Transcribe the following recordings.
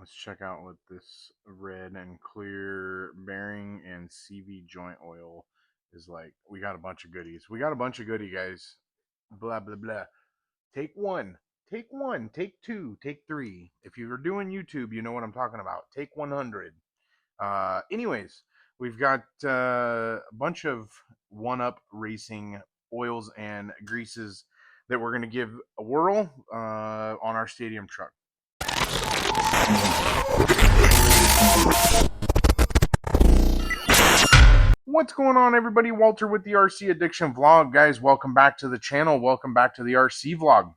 Let's check out what this red and clear bearing and CV joint oil is like. We got a bunch of goodies. We got a bunch of goodie, guys. Blah, blah, blah. Take one. Take one. Take two. Take three. If you're doing YouTube, you know what I'm talking about. Take 100. Anyways, we've got a bunch of OneUp Racing oils and greases that we're going to give a whirl on our stadium truck. What's going on, everybody? Walter with the RC Addiction Vlog. Guys, welcome back to the channel. Welcome back to the RC Vlog.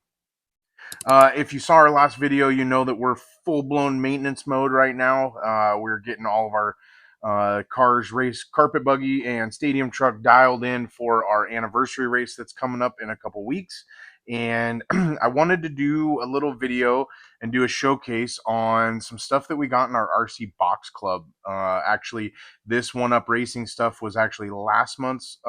If you saw our last video, you know that we're full-blown maintenance mode right now. We're getting all of our cars, race, carpet buggy, and stadium truck dialed in for our anniversary race that's coming up in a couple weeks. And I wanted to do a little video and do a showcase on some stuff that we got in our RC Box Club. Actually, this OneUp Racing stuff was actually last month's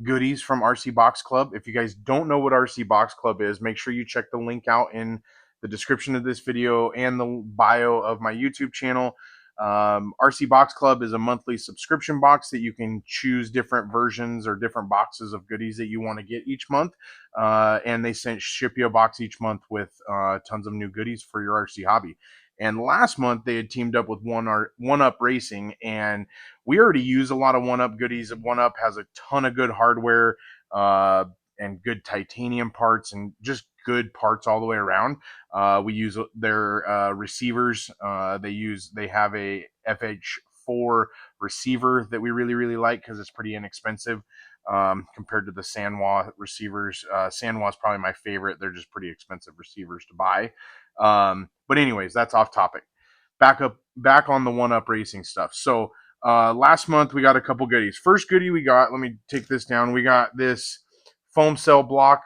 goodies from RC Box Club. If you guys don't know what RC Box Club is, make sure you check the link out in the description of this video and the bio of my YouTube channel. RC Box Club is a monthly subscription box that you can choose different versions or different boxes of goodies that you want to get each month. And they ship you a box each month with tons of new goodies for your RC hobby. And last month they had teamed up with OneUp Racing, and we already use a lot of OneUp goodies. OneUp has a ton of good hardware and good titanium parts and just good parts all the way around. We use their receivers. They have a FH4 receiver that we really like because it's pretty inexpensive compared to the Sanwa receivers. Sanwa is probably my favorite. They're just pretty expensive receivers to buy. But anyways, that's off topic. Back on the OneUp Racing stuff. So last month we got a couple goodies. First goodie we got, let me take this down. We got this foam cell block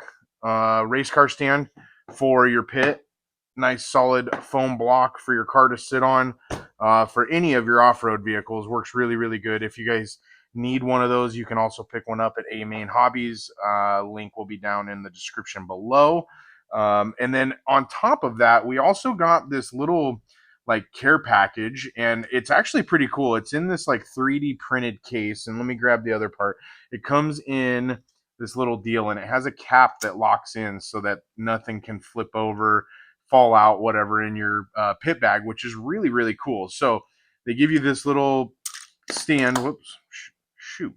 race car stand for your pit. Nice solid foam block for your car to sit on for any of your off-road vehicles. Works really good. If you guys need one of those, you can also pick one up at A Main Hobbies. Link will be down in the description below. And then on top of that, we also got this little like care package, and it's actually pretty cool. It's in this like 3D printed case, and let me grab the other part. It comes in this little deal, and it has a cap that locks in so that nothing can flip over, fall out, whatever, in your pit bag, which is really cool. So they give you this little stand. Whoops, shoot.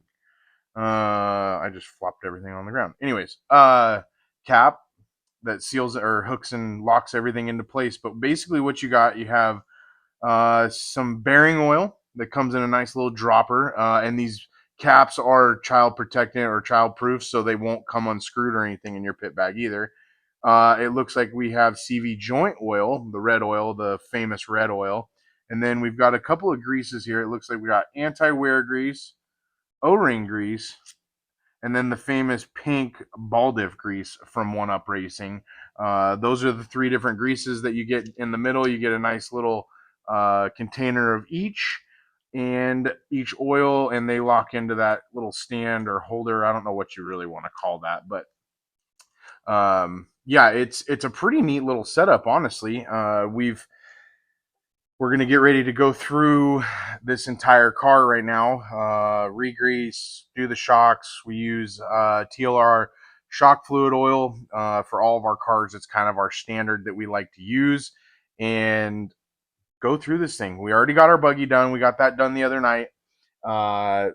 I just flopped everything on the ground. Anyways, cap that seals or hooks and locks everything into place. But basically what you have some bearing oil that comes in a nice little dropper, and these caps are child protectant or child proof, so they won't come unscrewed or anything in your pit bag either. It looks like we have CV joint oil, the red oil, the famous red oil. And then we've got a couple of greases here. It looks like we got anti-wear grease, O-ring grease, and then the famous pink ball diff grease from OneUp Racing. Those are the three different greases that you get in the middle. You get a nice little container of each and each oil, and they lock into that little stand or holder. I don't know what you really want to call that, but yeah, it's a pretty neat little setup, honestly. We're going to get ready to go through this entire car right now, re-grease, do the shocks. We use TLR shock fluid oil for all of our cars. It's kind of our standard that we like to use, and go through this thing. We already got our buggy done. We got that done the other night on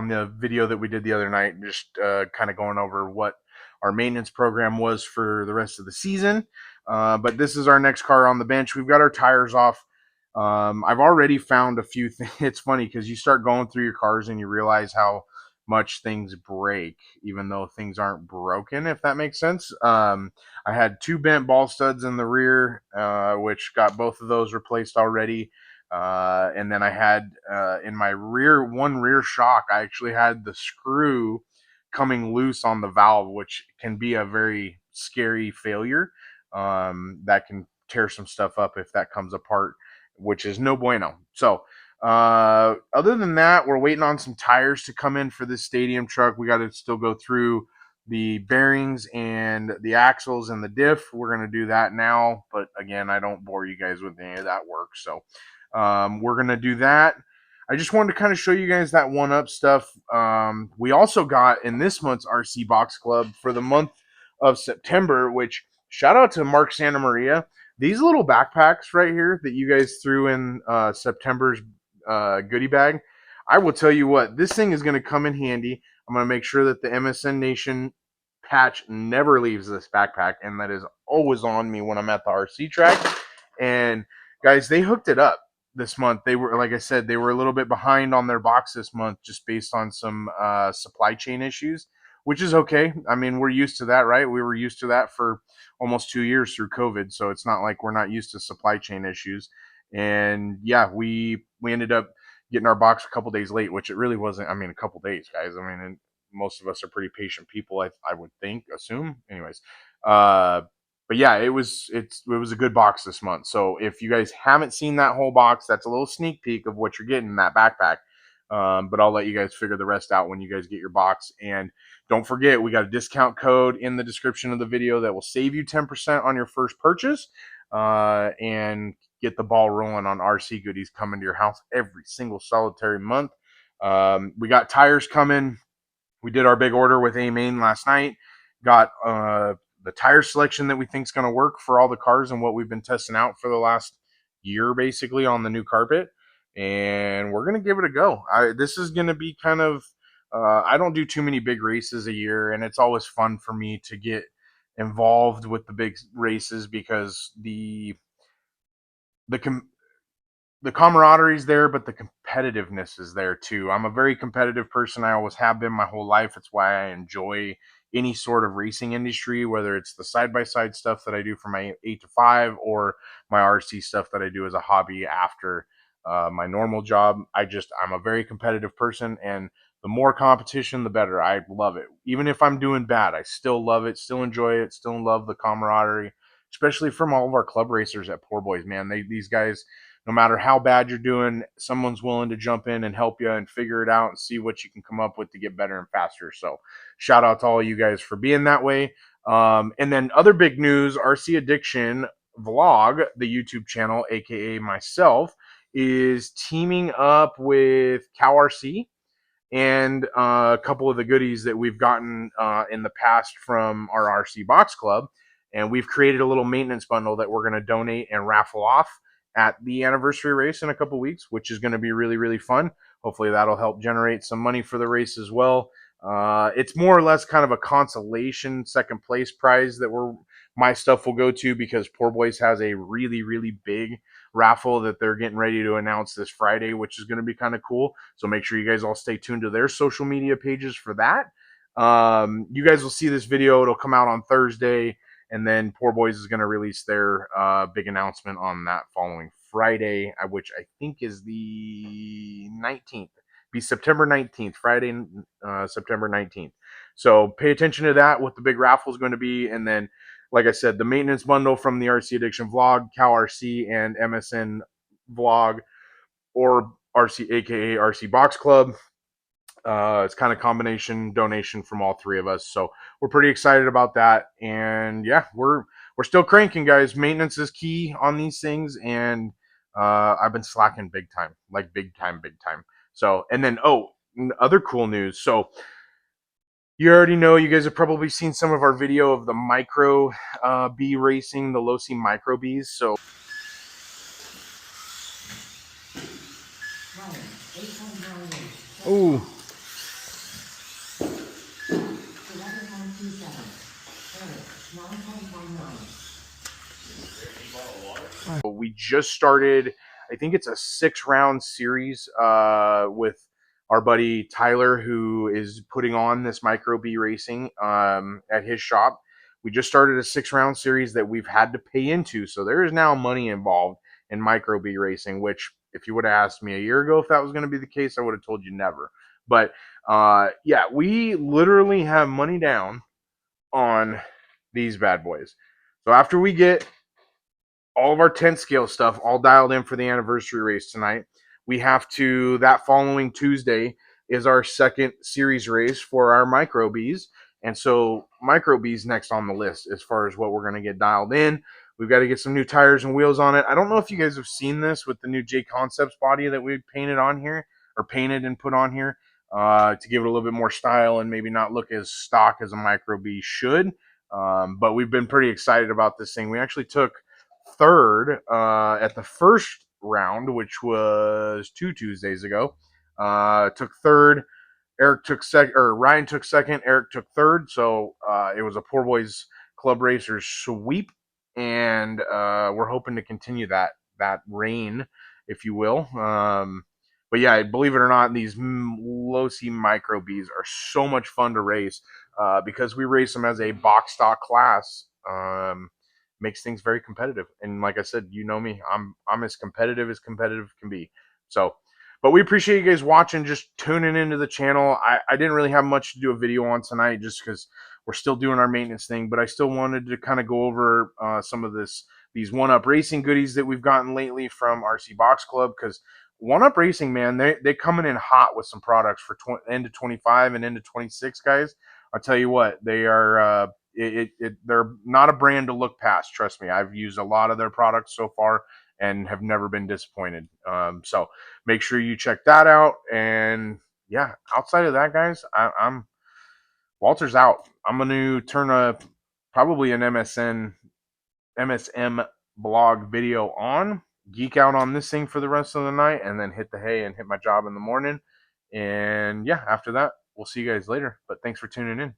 the video that we did the other night, just kind of going over what our maintenance program was for the rest of the season. But this is our next car on the bench. We've got our tires off. I've already found a few things. It's funny because you start going through your cars and you realize how much things break, even though things aren't broken, if that makes sense. I had two bent ball studs in the rear, which got both of those replaced already. And then I had in my rear shock, I actually had the screw coming loose on the valve, which can be a very scary failure. That can tear some stuff up if that comes apart, which is no bueno. So other than that, we're waiting on some tires to come in for this stadium truck. We got to still go through the bearings and the axles and the diff. We're going to do that now, but again, I don't bore you guys with any of that work. So we're going to do that. I just wanted to kind of show you guys that OneUp stuff. We also got in this month's RC Box Club for the month of September, which shout out to Mark Santa Maria. These little backpacks right here that you guys threw in September's goodie bag, I will tell you what, this thing is going to come in handy. I'm going to make sure that the MSN Nation patch never leaves this backpack, and that is always on me when I'm at the RC track. And guys, they hooked it up this month. They were, like I said, they were a little bit behind on their box this month just based on some supply chain issues, which is okay. I mean, we're used to that, right? We were used to that for almost 2 years through COVID, so it's not like we're not used to supply chain issues. And yeah, we ended up getting our box a couple days late, which it really wasn't. I mean, a couple days, guys. I mean, and most of us are pretty patient people, I would assume. Anyways, but yeah, it was a good box this month. So if you guys haven't seen that whole box, that's a little sneak peek of what you're getting in that backpack. But I'll let you guys figure the rest out when you guys get your box. And don't forget, we got a discount code in the description of the video that will save you 10% on your first purchase. And get the ball rolling on RC goodies coming to your house every single solitary month. We got tires coming. We did our big order with A-Main last night. Got the tire selection that we think is going to work for all the cars and what we've been testing out for the last year, basically, on the new carpet. And we're going to give it a go. This is going to be kind of, I don't do too many big races a year, and it's always fun for me to get involved with the big races because the camaraderie is there, but the competitiveness is there too. I'm a very competitive person. I always have been my whole life. It's why I enjoy any sort of racing industry, whether it's the side-by-side stuff that I do for my 8 to 5 or my RC stuff that I do as a hobby after my normal job. I'm a very competitive person, and the more competition, the better. I love it. Even if I'm doing bad, I still love it, still enjoy it, still love the camaraderie, especially from all of our club racers at Poor Boys, man. These guys, no matter how bad you're doing, someone's willing to jump in and help you and figure it out and see what you can come up with to get better and faster. So shout out to all you guys for being that way. And then other big news, RC Addiction Vlog, the YouTube channel, aka myself, is teaming up with CowRC and a couple of the goodies that we've gotten in the past from our RC Box Club. And we've created a little maintenance bundle that we're going to donate and raffle off at the anniversary race in a couple weeks, which is going to be really, really fun. Hopefully that'll help generate some money for the race as well. It's more or less kind of a consolation second place prize that my stuff will go to, because Poor Boys has a really, really big raffle that they're getting ready to announce this Friday, which is going to be kind of cool. So make sure you guys all stay tuned to their social media pages for that. You guys will see this video. It'll come out on Thursday, and then Poor Boys is going to release their big announcement on that following Friday, which I think is the 19th. Be September 19th, Friday, September 19th. So pay attention to that, what the big raffle is going to be. And then, like I said, the maintenance bundle from the RC Addiction Vlog, Cal RC, and MSN Vlog, or RC, aka RC Box Club. It's kind of combination donation from all three of us. So we're pretty excited about that. And yeah, we're still cranking, guys. Maintenance is key on these things. And I've been slacking big time, like big time. So, and then, other cool news. So you already know, you guys have probably seen some of our video of the micro bee racing, the low-C micro bees. So ooh. We just started, I think it's a 6-round series with our buddy Tyler, who is putting on this micro bee racing at his shop. We just started a 6-round series that we've had to pay into. So there is now money involved in micro bee racing, which if you would have asked me a year ago if that was going to be the case, I would have told you never. But yeah, we literally have money down on these bad boys. So after we get all of our 10 scale stuff all dialed in for the anniversary race tonight, we have to, that following Tuesday is our second series race for our micro bees. And so micro B's next on the list as far as what we're going to get dialed in. We've got to get some new tires and wheels on it. I don't know if you guys have seen this with the new J Concepts body that we painted on here, or painted and put on here, to give it a little bit more style and maybe not look as stock as a micro B should. But we've been pretty excited about this thing. We actually took third at the first round, which was 2 Tuesdays ago. Took third. Eric took second, or Ryan took second. Eric took third. So it was a Poor Boys Club Racers sweep, and we're hoping to continue that reign, if you will. But yeah, believe it or not, these low C micro Bs are so much fun to race because we race them as a box stock class. Makes things very competitive, and like I said, you know me, I'm as competitive can be. So, but we appreciate you guys watching, just tuning into the channel. I didn't really have much to do a video on tonight just because we're still doing our maintenance thing, but I still wanted to kind of go over some of these OneUp Racing goodies that we've gotten lately from RC Box Club, because OneUp Racing, man, they're coming in hot with some products for end of 25 and into 26, guys. I'll tell you what, they are. They're not a brand to look past. Trust me, I've used a lot of their products so far and have never been disappointed. So make sure you check that out. And yeah, outside of that, guys, I'm Walter's out. I'm going to turn probably an MSM blog video on, geek out on this thing for the rest of the night, and then hit the hay and hit my job in the morning. And yeah, after that, we'll see you guys later. But thanks for tuning in.